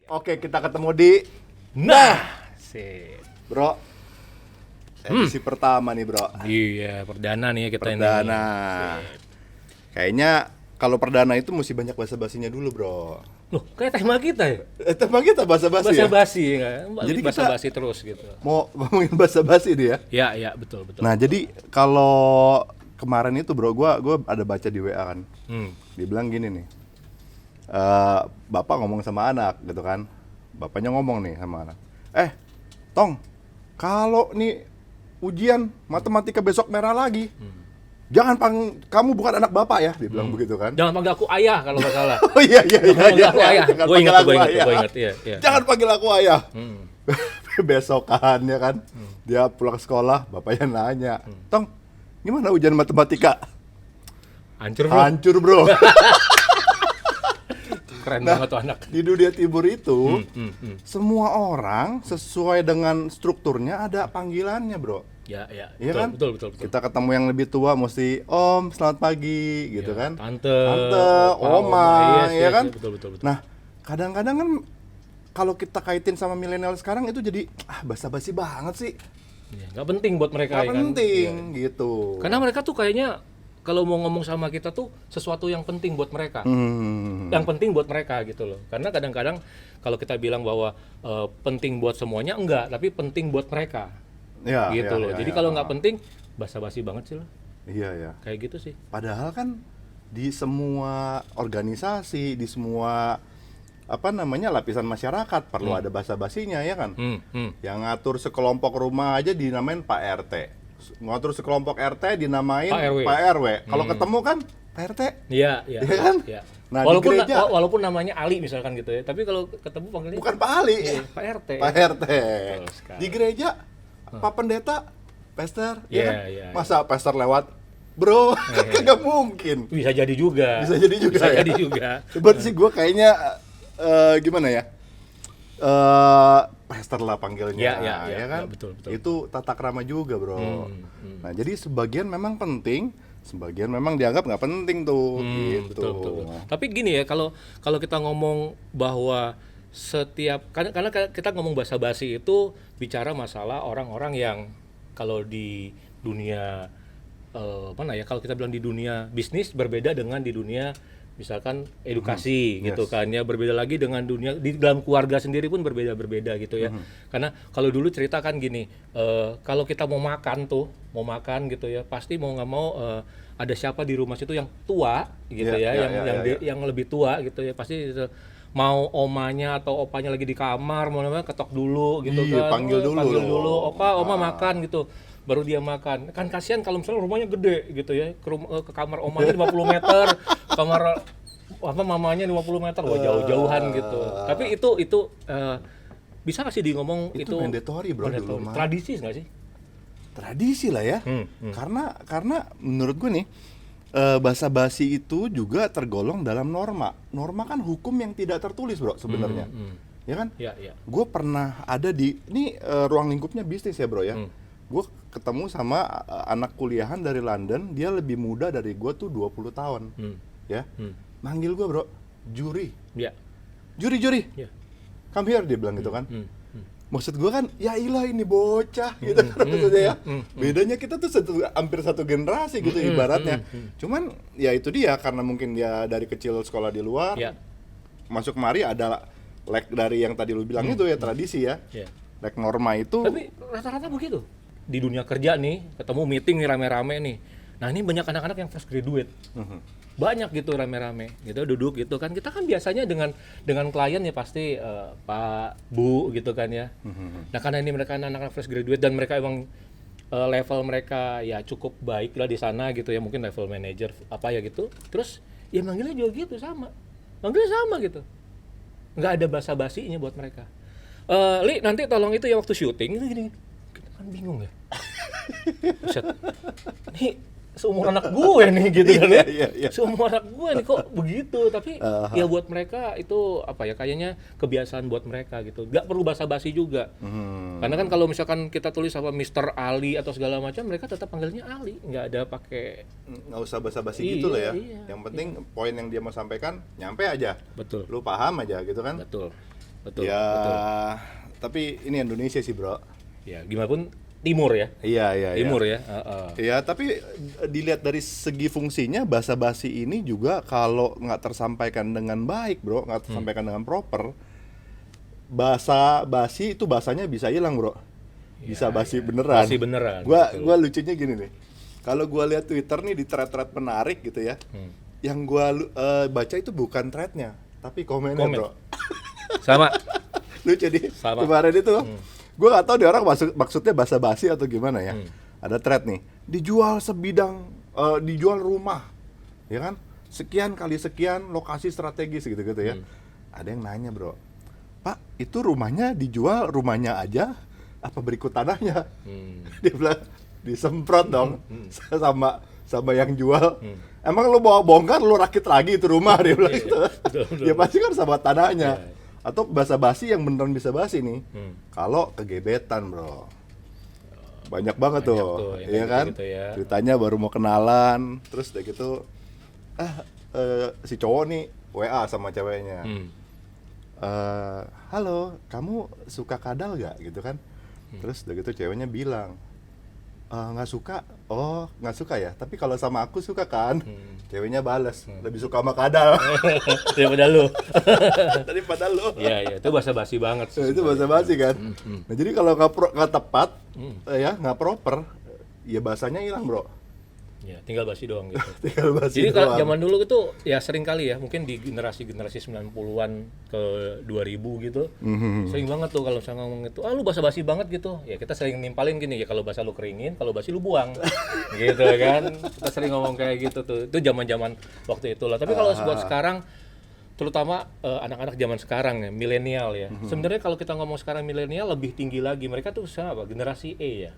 Oke, kita ketemu di Sip. Bro. Edisi pertama nih, Bro. Iya, perdana nih ya kita Perdana. ini. Sip. Kayaknya kalau perdana itu mesti banyak basa-basinya dulu, Bro. Loh, kayak tema kita ya? Tema kita basa-basi ya? Basa-basi ya? Jadi kita Basa-basi terus gitu. mau ngomongin basa-basi nih ya? Ya, ya, betul. Nah, jadi kalau kemarin itu, Bro, gua ada baca di WA kan. Dia bilang gini nih. Bapak ngomong sama anak gitu kan. Bapaknya ngomong nih sama anak. Tong, kalau nih ujian matematika besok merah lagi. Jangan kamu bukan anak bapak ya, dia bilang begitu kan. Jangan panggil aku ayah kalau nggak salah. Oh iya. Panggil aku ayah. Jangan Gue panggil ingat, aku ayah. iya. Jangan panggil aku ayah. Besokan ya kan. Dia pulang sekolah, bapaknya nanya, "Tong, gimana ujian matematika?" Hancur bro. Hancur, Bro. Keren banget tuh anak. Di dunia timur itu, semua orang sesuai dengan strukturnya ada panggilannya, Bro. Ya, Iya kan? Betul. Kita ketemu yang lebih tua mesti Om, selamat pagi gitu Ya, kan. Tante, Oma, ya kan? Betul. Nah, kadang-kadang kan kalau kita kaitin sama milenial sekarang itu jadi basa-basi banget sih. Ya, nggak penting buat mereka Nggak ya kan? penting Iya. gitu. Karena mereka tuh kayaknya kalau mau ngomong sama kita tuh sesuatu yang penting buat mereka. Yang penting buat mereka gitu loh. Karena kadang-kadang kalau kita bilang bahwa penting buat semuanya, enggak, tapi penting buat mereka. Ya, Gitu ya, loh. ya, Jadi ya. kalau nggak penting, basa-basi banget sih loh. Iya ya. Kayak gitu sih. Padahal kan di semua organisasi, di semua lapisan masyarakat perlu ada basa-basinya ya kan. Yang ngatur sekelompok rumah aja dinamain Pak RT. Ngatur sekelompok RT dinamain Pak RW. Kalau ketemu kan Pak RT. Iya. Iya kan? Iya. Nah, walaupun di gereja walaupun namanya Ali misalkan gitu ya, tapi kalau ketemu panggilnya bukan Pak Ali, Pak RT. Pak RT. Betul sekali. Di gereja Pak Pendeta, Pastor, Iya, ya kan? iya. Masa Pastor lewat, Bro? Kagak mungkin. Bisa jadi juga. Bisa jadi juga Bisa ya? jadi juga. Cuman sih gue kayaknya gimana ya? Pastor lah panggilnya, Ya, kan? betul. Itu tata krama juga, Bro. Nah, jadi sebagian memang penting, sebagian memang dianggap nggak penting tuh, gitu. Betul. Tapi gini ya, kalau kita ngomong bahwa karena kita ngomong basa-basi itu bicara masalah orang-orang yang kalau di dunia kalau kita bilang di dunia bisnis berbeda dengan di dunia misalkan edukasi gitu kan ya, berbeda lagi dengan dunia di dalam keluarga sendiri pun berbeda gitu ya. Karena kalau dulu cerita kan gini, kalau kita mau makan gitu ya, pasti mau nggak mau ada siapa di rumah situ yang tua gitu yang lebih tua gitu ya, pasti mau omanya atau opanya lagi di kamar, mau ketok dulu gitu kan. Panggil dulu. Opa, oma makan gitu. Baru dia makan. Kan kasihan kalau misalnya rumahnya gede gitu ya. Ke kamar omanya 50 meter, kamar mamanya 50 meter. Wah, jauh-jauhan gitu. Tapi itu bisa nggak sih di ngomong itu mandatory, Bro, dulu mah. tradisi nggak sih? Tradisi lah ya. Karena menurut gue nih, basa-basi itu juga tergolong dalam norma. Norma kan hukum yang tidak tertulis, Bro, sebenarnya. Ya kan? Ya. Gue pernah ada ini ruang lingkupnya bisnis ya, Bro ya. Gue ketemu sama anak kuliahan dari London, dia lebih muda dari gue tuh 20 tahun. Ya. Manggil gue, Bro, juri. Ya. Juri. Ya. Come here, dia bilang gitu kan. Maksud gue kan, ya ilah ini bocah gitu kan maksudnya ya. Bedanya kita tuh hampir satu generasi gitu ibaratnya. Cuman ya itu dia, karena mungkin dia dari kecil sekolah di luar, masuk kemari ada dari yang tadi lu bilang itu ya, tradisi ya. Lek norma itu. Tapi rata-rata begitu. Di dunia kerja nih, ketemu meeting nih rame-rame nih. Nah, ini banyak anak-anak yang fresh graduate. Banyak gitu rame-rame gitu, duduk gitu kan. Kita kan biasanya dengan klien ya pasti Pak, Bu gitu kan ya. Nah, karena ini mereka anak-anak fresh graduate dan mereka emang level mereka ya cukup baik lah di sana gitu ya, mungkin level manager apa ya gitu. Terus ya manggilnya juga gitu sama. Manggilnya sama gitu. Nggak ada basa-basinya buat mereka. Li, nanti tolong itu ya waktu syuting itu gini. Kita kan bingung ya. Buset. Nih seumur anak gue nih gitu kan ya. Iya. Seumur anak gue nih kok begitu, tapi ya buat mereka itu apa ya, kayaknya kebiasaan buat mereka gitu. Nggak perlu basa-basi juga. Karena kan kalau misalkan kita tulis apa Mr. Ali atau segala macam, mereka tetap panggilnya Ali, nggak ada pakai, nggak usah basa-basi gitu lah ya. Iya. Yang penting poin yang dia mau sampaikan nyampe aja. Betul. Lu paham aja gitu kan. Betul. betul. Ya, Betul. tapi ini Indonesia sih, bro. Ya, gimana pun timur ya. Iya. Timur ya. Ya, tapi dilihat dari segi fungsinya, basa-basi ini juga kalau nggak tersampaikan dengan baik, bro, nggak tersampaikan dengan proper, basa-basi itu bahasanya bisa hilang, bro. Bisa basi beneran. Basi beneran. Betul. Gua lucunya gini nih. Kalau gua lihat Twitter nih di thread-thread menarik gitu ya, yang gua baca itu bukan threadnya, tapi komennya, Komen. bro. Sama. Lucu nih. Sama. Kemarin itu, gua nggak tahu dia orang maksudnya basa-basi atau gimana ya. Ada thread nih, dijual sebidang, dijual rumah, ya kan? Sekian kali sekian lokasi strategis gitu-gitu ya. Ada yang nanya, bro, Pak, itu rumahnya dijual rumahnya aja, apa berikut tanahnya? Dia bilang disemprot dong sama yang jual. Emang lu bawa bongkar lu rakit lagi itu rumah, dia bilang gitu. betul. Ya pasti kan sama tanahnya. Iya. Atau basa-basi yang beneran bisa basi nih. Kalau kegebetan, bro. Banyak banget Banyak tuh, tuh yang iya kayak kan? gitu ya. Ceritanya baru mau kenalan, terus udah gitu si cowok nih WA sama ceweknya. Halo, kamu suka kadal gak? Gitu kan. Terus udah gitu ceweknya bilang, nggak suka. Oh, nggak suka ya? Tapi kalau sama aku suka kan? Ceweknya balas, lebih suka sama kadal Daripada lu. daripada lu. Iya, itu basa-basi banget sih. Itu basa-basi kan. Nah, jadi kalau nggak tepat, ya nggak proper, ya bahasanya hilang, bro. Ya, tinggal basi doang gitu. Tinggal basi Jadi kalau doang. zaman dulu itu ya sering kali ya, mungkin di generasi 90-an ke 2000 gitu. Sering banget tuh kalau saya ngomong itu, lu basa-basi banget gitu. Ya kita sering nimpalin gini, ya kalau basa lu keringin, kalau basi lu buang. Gitu kan. Kita sering ngomong kayak gitu tuh. Itu zaman-zaman waktu itulah. Tapi kalau buat sekarang, terutama anak-anak zaman sekarang ya, milenial ya. Sebenarnya kalau kita ngomong sekarang milenial lebih tinggi lagi. Mereka tuh apa? Generasi E ya.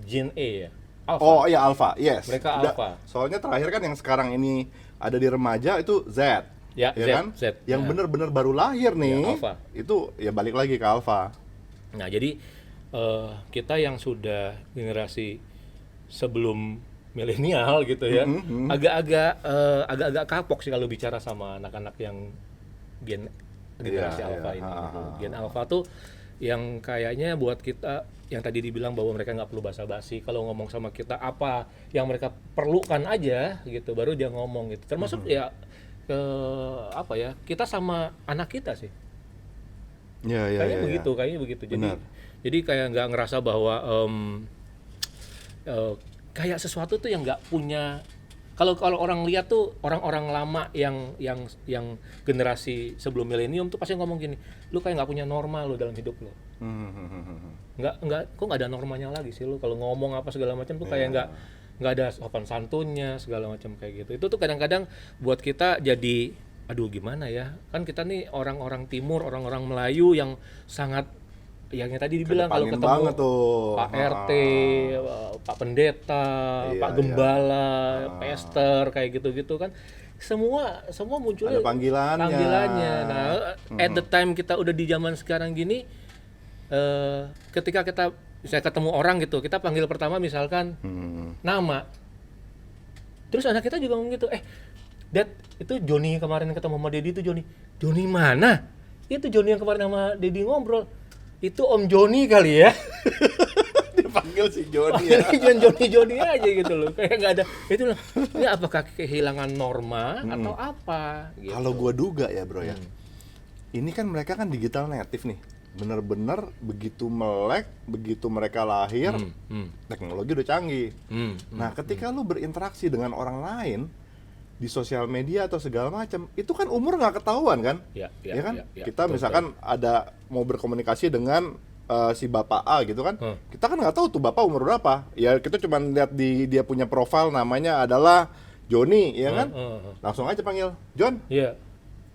Gen E ya. Alpha. Oh iya, Alpha, yes. Mereka Udah, Alpha. soalnya terakhir kan yang sekarang ini ada di remaja itu Z. Ya, Z, kan? Z. Yang Ya. bener-bener baru lahir nih. Ya, Alpha. Itu ya balik lagi ke Alpha. Nah, jadi kita yang sudah generasi sebelum milenial gitu ya, agak-agak kapok sih kalau bicara sama anak-anak yang generasi Iya, Alpha iya. ini. Gitu. Gen Alpha tuh yang kayaknya buat kita yang tadi dibilang bahwa mereka nggak perlu basa-basi, kalau ngomong sama kita apa yang mereka perlukan aja gitu, baru dia ngomong gitu. Termasuk ya apa ya, kita sama anak kita sih. Iya, iya, Kayaknya iya. begitu, kayaknya begitu. Benar. Jadi kayak nggak ngerasa bahwa kayak sesuatu tuh yang nggak punya. Kalau orang lihat tuh orang-orang lama yang generasi sebelum milenium tuh pasti ngomong gini, lu kayak nggak punya norma lu dalam hidup lu. Kok nggak ada normanya lagi sih lu kalau ngomong apa segala macam tuh kayak nggak ada sopan santunnya segala macam kayak gitu. Itu tuh kadang-kadang buat kita jadi aduh gimana ya, kan kita nih orang-orang timur, orang-orang Melayu yang sangat yang tadi dibilang kalau Kedepanin ketemu banget tuh. Pak RT, Pak Pendeta, Iya, Pak Gembala, iya. Pester kayak gitu-gitu kan, semua munculnya Ada panggilannya. Nah, at the time kita udah di zaman sekarang gini, ketika kita bisa ketemu orang gitu, kita panggil pertama misalkan nama, terus anak kita juga ngomong gitu, Dad, itu Joni kemarin ketemu sama Dedi, itu Joni mana? Itu Joni yang kemarin sama Dedi ngobrol. Itu Om Joni kali ya. Dipanggil si Joni ya. Joni aja gitu loh. Kayak nggak ada. Itu loh. Ini apakah kehilangan norma atau apa? Gitu. Kalau gua duga ya, bro ya. Ini kan mereka kan digital native nih. Bener-bener begitu melek, begitu mereka lahir, teknologi udah canggih. Nah, ketika lu berinteraksi dengan orang lain di sosial media atau segala macam, itu kan umur nggak ketahuan kan? Ya kan? ya, Kita betul, misalkan ada mau berkomunikasi dengan si bapak A gitu kan, kita kan nggak tahu tuh bapak umur berapa. Ya kita cuma lihat di dia punya profil namanya adalah Joni, ya kan? Langsung aja panggil John. Iya.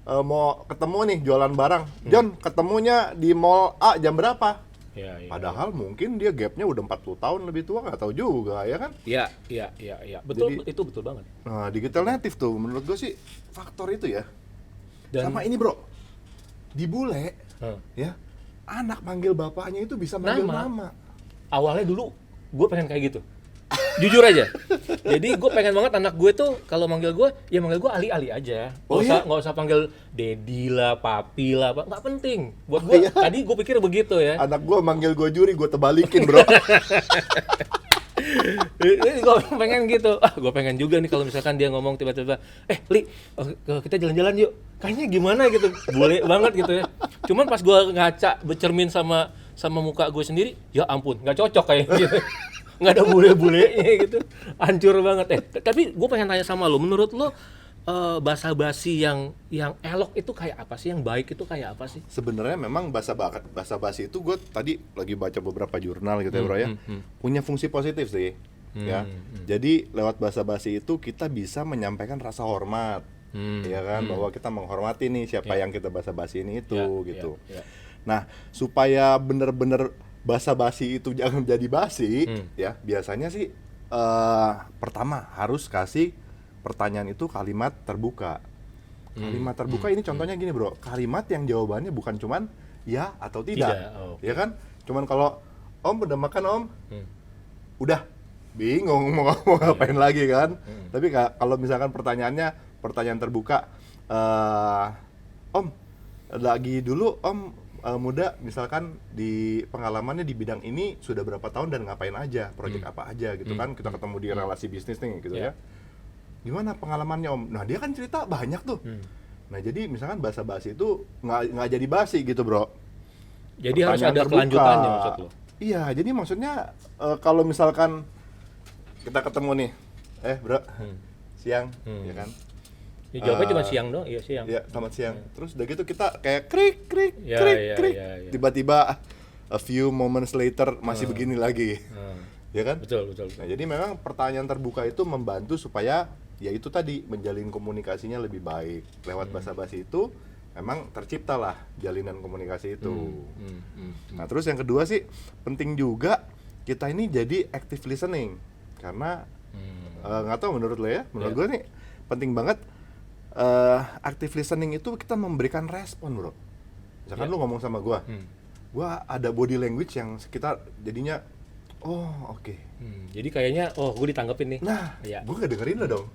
Mau ketemu nih jualan barang. John, ketemunya di mall A jam berapa? Ya. Padahal mungkin dia gapnya udah 40 tahun lebih tua, nggak tahu juga, ya kan? Iya. Betul, Jadi- itu betul banget. Nah, digital native tuh menurut gue sih faktor itu ya. Dan Sama ini, bro, di bule eh, ya, anak manggil bapaknya itu bisa manggil Nama. nama. awalnya dulu gue pengen kayak gitu. Jujur aja. Jadi gue pengen banget anak gue tuh kalau manggil gue, ya manggil gue Ali-Ali aja. Oh, Nggak usah panggil Dedi lah, Papi lah, nggak penting. Buat gue, tadi gue pikir begitu ya. Anak gue manggil gue Juri, gue tebalikin bro. Gue pengen gitu. Gue pengen juga nih kalau misalkan dia ngomong tiba-tiba, Li, kita jalan-jalan yuk. Kayaknya gimana gitu, bule banget gitu ya. Cuman pas gue ngaca bercermin sama muka gue sendiri, ya ampun, nggak cocok kayak gitu. Nggak ada bule-bulenya gitu, hancur banget. Tapi gue pengen tanya sama lo, menurut lo basa-basi yang elok itu kayak apa sih, yang baik itu kayak apa sih? Sebenarnya memang basa-basi itu gue tadi lagi baca beberapa jurnal gitu ya bro ya, punya fungsi positif sih. Ya, jadi lewat basa-basi itu kita bisa menyampaikan rasa hormat, ya kan, bahwa kita menghormati nih siapa yang kita basa-basi ini itu gitu. Nah, supaya bener-bener basa-basi itu jangan jadi basi, ya biasanya sih pertama harus kasih pertanyaan itu kalimat terbuka. Kalimat terbuka ini contohnya gini bro, kalimat yang jawabannya bukan cuman ya atau tidak. Ya kan? Cuman kalau Om udah makan Om, udah bingung mau ngapain lagi kan. Tapi kalau misalkan pertanyaan terbuka, Om lagi dulu Om muda misalkan di pengalamannya di bidang ini sudah berapa tahun dan ngapain aja, proyek apa aja gitu kan, kita ketemu di relasi bisnis nih gitu ya. Gimana pengalamannya Om? Nah dia kan cerita banyak tuh. Nah jadi misalkan basa-basi itu nggak jadi basi gitu bro. Jadi harus ada kelanjutannya maksud lo? Iya, jadi maksudnya kalau misalkan kita ketemu nih, bro, siang, ya kan? Ya, jawabnya cuma siang dong, iya siang. Iya, selamat siang. Terus udah gitu kita kayak krik. Tiba-tiba a few moments later masih begini lagi. Ya kan? Betul. Nah, jadi memang pertanyaan terbuka itu membantu supaya ya itu tadi menjalin komunikasinya lebih baik. Lewat basa-basi itu memang terciptalah jalinan komunikasi itu. Nah, terus yang kedua sih penting juga kita ini jadi active listening. Karena nggak tahu menurut lo ya, menurut gue nih penting banget active listening itu kita memberikan respon bro. Misalkan lu ngomong sama gue ada body language yang sekitar jadinya oke. Jadi kayaknya gue ditanggepin nih. Nah, gue gak dengerin lo dong.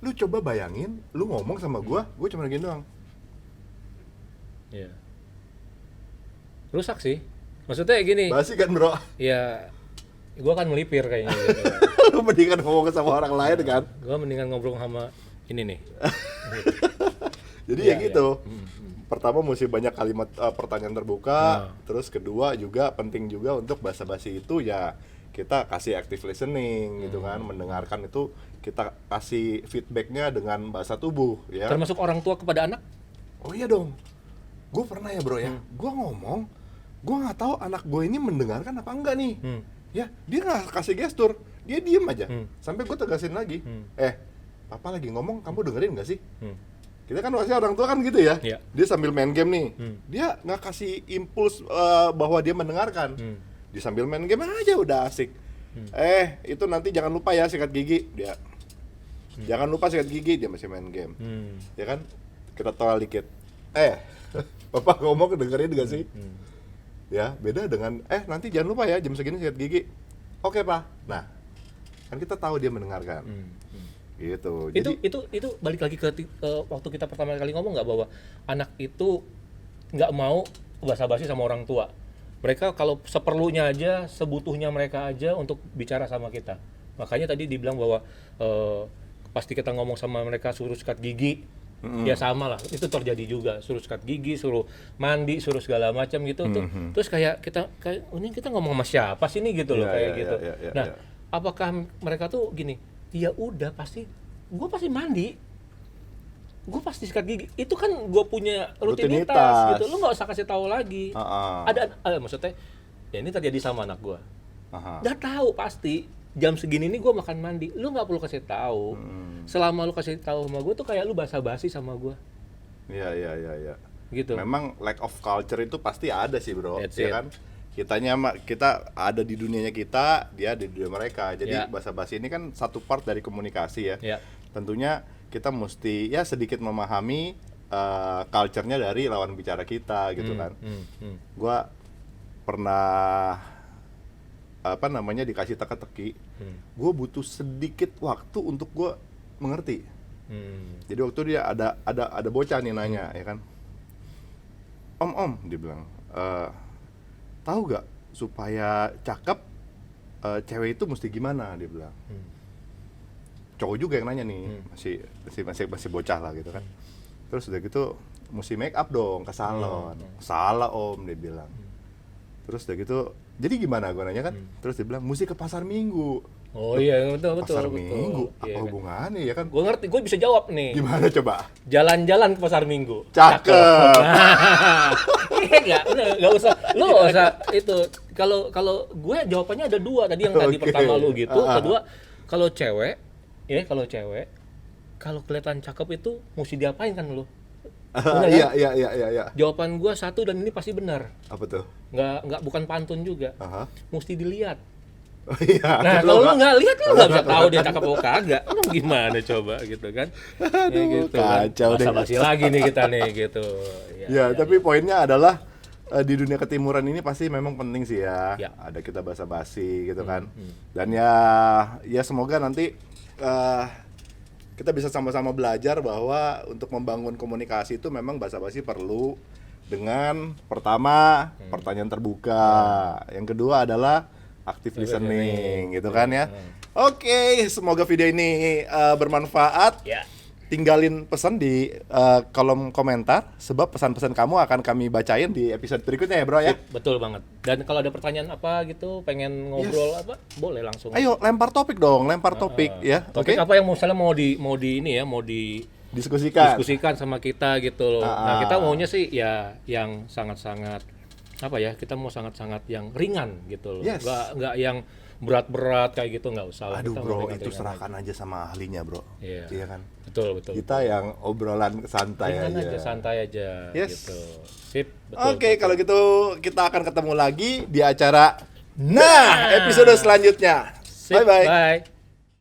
Lu coba bayangin, lu ngomong sama gue cuma gini doang. Iya. Rusak sih. Maksudnya gini. Basi kan bro? Ya, gue akan melipir kayaknya gitu. Lu mendingan ngomong sama orang lain kan? Gue mendingan ngobrol sama ini nih. Jadi ya gitu. Pertama mesti banyak kalimat pertanyaan terbuka. Terus kedua juga penting juga untuk basa-basi itu ya kita kasih active listening gitu kan, mendengarkan itu kita kasih feedbacknya dengan bahasa tubuh ya. Termasuk orang tua kepada anak? Oh iya dong. Gue pernah ya bro ya. Gue ngomong, gue nggak tahu anak gue ini mendengarkan apa enggak nih. Ya dia nggak kasih gestur, dia diem aja. Sampai gue tegasin lagi. Papa lagi ngomong, kamu dengerin nggak sih? Kita kan pasti orang tua kan gitu ya. Dia sambil main game nih, dia nggak kasih impuls bahwa dia mendengarkan. Dia sambil main game aja udah asik. Itu nanti jangan lupa ya sikat gigi, dia. Jangan lupa sikat gigi, dia masih main game. Ya kan? Kita tawa dikit. Papa ngomong dengerin nggak sih? Ya beda dengan nanti jangan lupa ya jam segini sikat gigi. Oke Pak. Nah, kan kita tahu dia mendengarkan. Gitu. Jadi itu balik lagi ke waktu kita pertama kali ngomong nggak bahwa anak itu nggak mau basa-basi sama orang tua. Mereka kalau seperlunya aja, sebutuhnya mereka aja untuk bicara sama kita. Makanya tadi dibilang bahwa pasti kita ngomong sama mereka suruh sikat gigi, ya sama lah. Itu terjadi juga, suruh sikat gigi, suruh mandi, suruh segala macam gitu. Terus kayak ini kita ngomong sama siapa sih nih gitu loh gitu. Nah, apakah mereka tuh gini? Ya udah gue pasti mandi, gue pasti sikat gigi. Itu kan gue punya rutinitas gitu. Lu nggak usah kasih tahu lagi. Ada maksudnya ya ini terjadi sama anak gue. Udah tahu pasti jam segini nih gue makan mandi. Lu nggak perlu kasih tahu. Selama lu kasih tahu sama gue tuh kayak lu basa-basi sama gue. Iya. Gitu. Memang lack of culture itu pasti ada sih bro. That's ya it. Kan? Kita ada di dunianya kita, dia ada di dunia mereka. Jadi basa-basi ini kan satu part dari komunikasi ya. Tentunya kita mesti ya sedikit memahami culture-nya dari lawan bicara kita gitu kan. Gua pernah dikasih teka-teki gue butuh sedikit waktu untuk gue mengerti. Jadi waktu dia ada bocah nih nanya, ya kan, om dia bilang, tahu gak supaya cakep cewek itu mesti gimana, dia bilang. Cowok juga yang nanya nih, masih bocah lah gitu kan. Terus udah gitu mesti make up dong ke salon. Salah om, dia bilang. Terus udah gitu, jadi gimana gue nanya kan? Terus dia bilang mesti ke pasar Minggu. Oh iya, betul. Pasar Minggu, apa Iya, kan? hubungannya ya kan? Gue ngerti, gue bisa jawab nih. Gimana coba? Jalan-jalan ke pasar Minggu. Cakep. Iya nggak usah. Lu nggak usah itu. Kalau gue jawabannya ada dua tadi, yang tadi pertama lu gitu. Kedua, kalau cewek, kalau kelihatan cakep itu mesti diapain kan lu? Bener, kan? Iya. Jawaban gue satu, dan ini pasti benar. Apa tuh? Nggak bukan pantun juga. Mesti dilihat. Oh, iya. Nah, kalau lu nggak lihat, lu nggak bisa tahu dia cakep atau kagak. Lu gimana coba gitu kan? Ya gitu kan. Kacau deh. Basa-basi lagi nih kita nih gitu. Ya, tapi poinnya adalah di dunia ketimuran ini pasti memang penting sih ya. Ada kita basa-basi gitu kan. Dan ya semoga nanti kita bisa sama-sama belajar bahwa untuk membangun komunikasi itu memang basa-basi perlu, dengan pertama pertanyaan terbuka, yang kedua adalah active listening gitu kan ya. Oke, semoga video ini bermanfaat. Tinggalin pesan di kolom komentar, sebab pesan-pesan kamu akan kami bacain di episode berikutnya ya bro ya. Betul banget. Dan kalau ada pertanyaan apa gitu, pengen ngobrol apa, boleh langsung. Ayo lempar topik dong, ya. Topik apa yang misalnya mau diskusikan sama kita gitu loh. Nah, kita maunya sih ya yang sangat-sangat apa ya, kita mau sangat-sangat yang ringan gitu loh. Nggak yang berat-berat kayak gitu, nggak usah. Aduh bro, itu serahkan aja sama ahlinya bro. Iya kan? Betul. Kita yang obrolan santai aja. Santai aja gitu. Sip, betul. Oke, kalau gitu kita akan ketemu lagi di acara episode selanjutnya. Sip, Bye-bye. Bye.